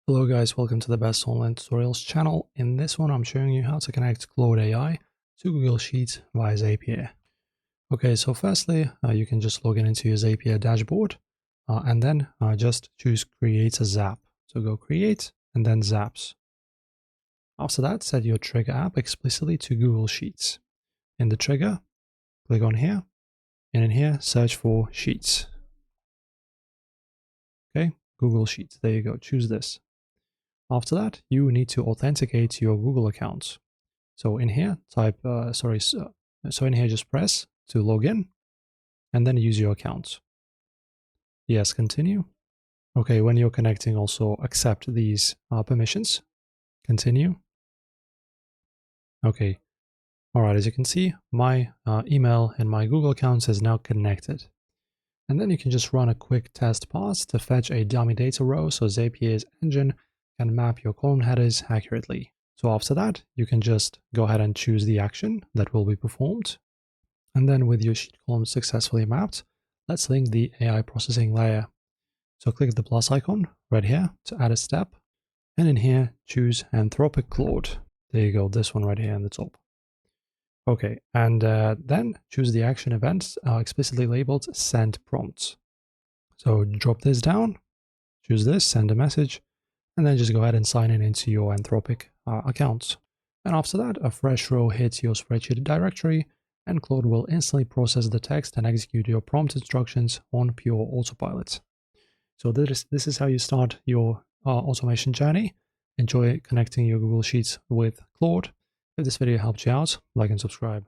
Hello guys, welcome to the Best Online Tutorials channel. In this one, I'm showing you how to connect Claude AI to Google Sheets via Zapier. Okay, so firstly, you can just log in into your Zapier dashboard and then just choose Create a Zap. So go Create and then Zaps. After that, set your trigger app explicitly to Google Sheets. In the trigger, click on here, and in here, search for Sheets. Okay, Google Sheets, there you go, choose this. After that, you need to authenticate your Google account. So in here, type, so in here, just press to log in and then use your account. Yes, continue. Okay, when you're connecting, also accept these permissions. Continue. Okay. All right, as you can see, my email and my Google account is now connected. And then you can just run a quick test pass to fetch a dummy data row so Zapier's engine can map your column headers accurately. So after that, you can just go ahead and choose the action that will be performed. And then with your sheet column successfully mapped, let's link the AI processing layer. So click the plus icon right here to add a step. And in here, choose Anthropic Claude. There you go, this one right here in the top. Okay, and then choose the action event explicitly labeled send prompts. So drop this down, choose this, send a message, and then just go ahead and sign in into your Anthropic account. And after that, a fresh row hits your spreadsheet directory, and Claude will instantly process the text and execute your prompt instructions on pure autopilot. So this is how you start your automation journey. Enjoy connecting your Google Sheets with Claude. If this video helped you out, like and subscribe.